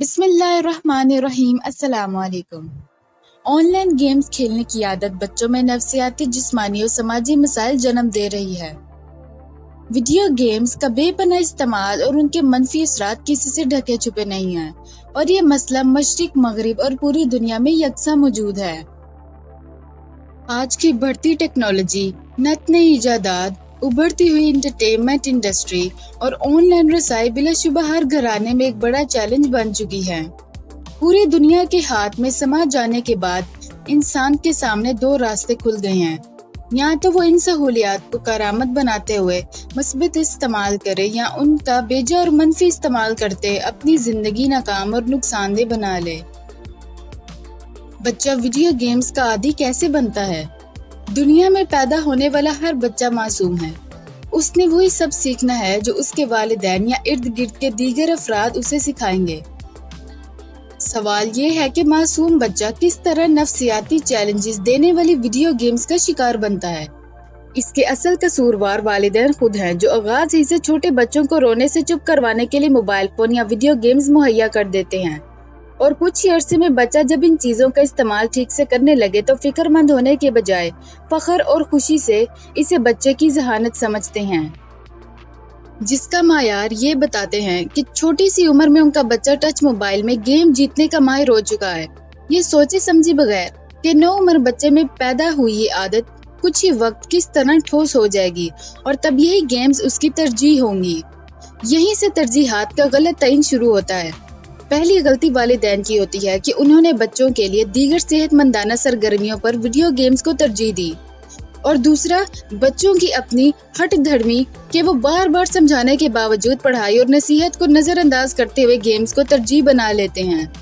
बिस्मिल्लाहिर्रहमानिर्रहीम। अस्सलाम वालेकुम। ऑनलाइन गेम्स खेलने की आदत बच्चों में नफसियाती, जिस्मानी और समाजी मसाइल जन्म दे रही है। वीडियो गेम्स का बेपनाह इस्तेमाल और उनके मनफी असरात किसी से ढके छुपे नहीं हैं, और ये मसला मशरिक, मगरिब और पूरी दुनिया में यकसा मौजूद है। आज की बढ़ती टेक्नोलॉजी, नत नई इजादात, उभरती हुई इंटरटेनमेंट इंडस्ट्री और ऑनलाइन रसाई बिलाशुबा हर घराने में एक बड़ा चैलेंज बन चुकी है। पूरी दुनिया के हाथ में समा जाने के बाद इंसान के सामने दो रास्ते खुल गए हैं। या तो वो इन सहूलियात को करामत बनाते हुए मुस्बित इस्तेमाल करे, या उनका बेजा और मनफी इस्तेमाल करते अपनी जिंदगी नाकाम और नुकसानदेह बना ले। बच्चा वीडियो गेम्स का आदी कैसे बनता है? दुनिया में पैदा होने वाला हर बच्चा मासूम है। उसने वही सब सीखना है जो उसके वालिदैन या इर्द गिर्द के दीगर अफराद उसे सिखाएंगे। सवाल ये है कि मासूम बच्चा किस तरह नफसियाती चैलेंजेस देने वाली वीडियो गेम्स का शिकार बनता है। इसके असल कसूरवार वालिदैन खुद हैं, जो आगाज ही से छोटे बच्चों को रोने से चुप करवाने के लिए मोबाइल फोन या वीडियो गेम्स मुहैया कर देते हैं, और कुछ ही अरसे में बच्चा जब इन चीजों का इस्तेमाल ठीक से करने लगे तो फिक्रमंद होने के बजाय फख्र और खुशी से इसे बच्चे की जहानत समझते हैं, जिसका मायार ये बताते हैं कि छोटी सी उम्र में उनका बच्चा टच मोबाइल में गेम जीतने का माहिर हो चुका है। ये सोचे समझे बगैर कि नौ उम्र बच्चे में पैदा हुई ये आदत कुछ ही वक्त किस तरह ठोस हो जाएगी, और तब यही गेम्स उसकी तरजीह होंगी। यहीं से तरजीहात का गलत तयन शुरू होता है। पहली गलती वालिदैन की होती है कि उन्होंने बच्चों के लिए दीगर सेहतमंदाना सरगर्मियों पर वीडियो गेम्स को तरजीह दी, और दूसरा बच्चों की अपनी हट धर्मी कि वो बार बार समझाने के बावजूद पढ़ाई और नसीहत को नजरअंदाज करते हुए गेम्स को तरजीह बना लेते हैं।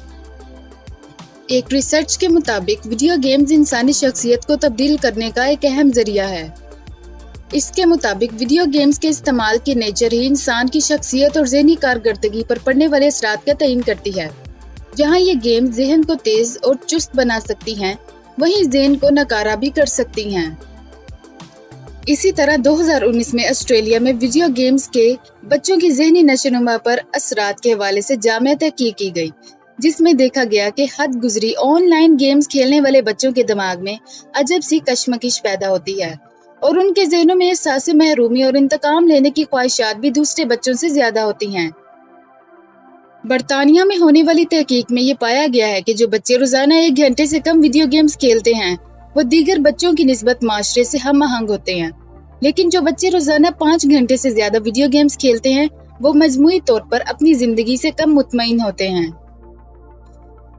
एक रिसर्च के मुताबिक वीडियो गेम्स इंसानी शख्सियत को तब्दील करने का एक अहम जरिया है। इसके मुताबिक वीडियो गेम्स के इस्तेमाल की नेचर ही इंसान की शख्सियत और ज़हनी कारकर्दगी पर पड़ने वाले असरात का तयन करती है। जहाँ ये गेम्स ज़हन को तेज और चुस्त बना सकती हैं, वहीं ज़हन को नकारा भी कर सकती हैं। इसी तरह 2019 में ऑस्ट्रेलिया में वीडियो गेम्स के बच्चों की ज़हनी नशोनुमा पर असरात के हवाले से जामे तहकीक की गई, जिसमें देखा गया कि हद गुजरी ऑनलाइन गेम्स खेलने वाले बच्चों के दिमाग में अजब सी कशमकश पैदा होती है, और उनके ज़हनों में एहसास महरूमी और इंतकाम लेने की ख्वाहिशात भी दूसरे बच्चों से ज्यादा होती हैं। बरतानिया में होने वाली तहकीक में ये पाया गया है कि जो बच्चे रोजाना 1 घंटे से कम वीडियो गेम्स खेलते हैं वो दीगर बच्चों की निस्बत माशरे से हम आहंग होते हैं, लेकिन जो बच्चे रोजाना 5 घंटे से ज्यादा वीडियो गेम्स खेलते हैं वो मजमूई तौर पर अपनी जिंदगी से कम मुतमईन होते हैं।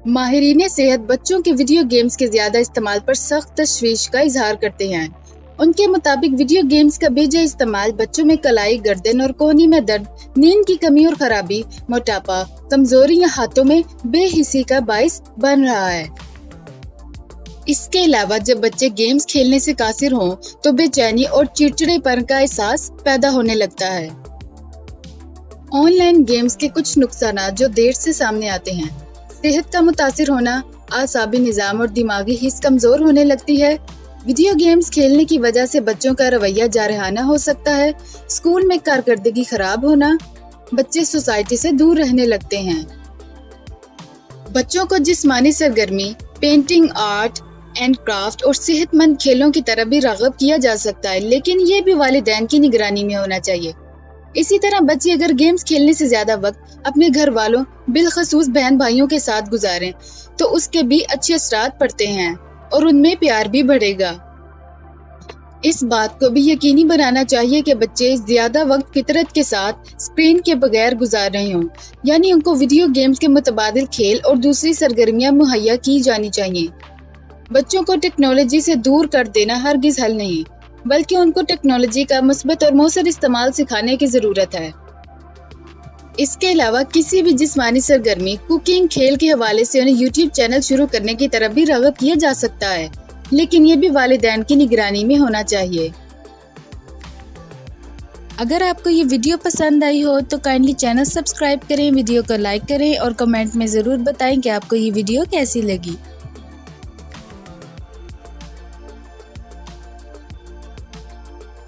माहिरीन सेहत बच्चों के वीडियो गेम्स के ज्यादा इस्तेमाल पर सख्त तशवीश का इजहार करते हैं। उनके मुताबिक वीडियो गेम्स का बेजा इस्तेमाल बच्चों में कलाई, गर्दन और कोहनी में दर्द, नींद की कमी और खराबी, मोटापा, कमजोरी या हाथों में बेहिसी का बाइस बन रहा है। इसके अलावा जब बच्चे गेम्स खेलने से कासिर हों तो बेचैनी और चिड़चिड़ेपन का एहसास पैदा होने लगता है। ऑनलाइन गेम्स के कुछ नुकसानात जो देर से सामने आते हैं: सेहत का मुतासिर होना, आसाबी निज़ाम और दिमागी हिस्स कमजोर होने लगती है। वीडियो गेम्स खेलने की वजह से बच्चों का रवैया जारहाना हो सकता है। स्कूल में कारकर्दगी खराब होना, बच्चे सोसाइटी से दूर रहने लगते हैं। बच्चों को जिस्मानी सरगर्मी, पेंटिंग, आर्ट एंड क्राफ्ट और सेहतमंद खेलों की तरफ भी राग़िब किया जा सकता है, लेकिन ये भी वालिदैन की निगरानी में होना चाहिए। इसी तरह बच्चे अगर गेम्स खेलने से ज्यादा वक्त अपने घर वालों, बिलखसूस बहन भाइयों के साथ गुजारें तो उसके भी अच्छे असरात पड़ते हैं और उनमें प्यार भी बढ़ेगा। इस बात को भी यकीनी बनाना चाहिए कि बच्चे ज्यादा वक्त फितरत के साथ स्क्रीन के बगैर गुजार रहे हों, यानी उनको वीडियो गेम्स के मुतबादिल खेल और दूसरी सरगर्मियां मुहैया की जानी चाहिए। बच्चों को टेक्नोलॉजी से दूर कर देना हरगिज हल नहीं, बल्कि उनको टेक्नोलॉजी का मुस्बत और मौसर इस्तेमाल सिखाने की जरूरत है। इसके अलावा किसी भी जिस्मानी सरगर्मी, कुकिंग, खेल के हवाले से उन्हें यूट्यूब चैनल शुरू करने की तरफ भी राग़िब किया जा सकता है, लेकिन ये भी वालिदैन की निगरानी में होना चाहिए। अगर आपको ये वीडियो पसंद आई हो तो काइंडली चैनल सब्सक्राइब करें, वीडियो को लाइक करें और कमेंट में ज़रूर बताएं कि आपको ये वीडियो कैसी लगी।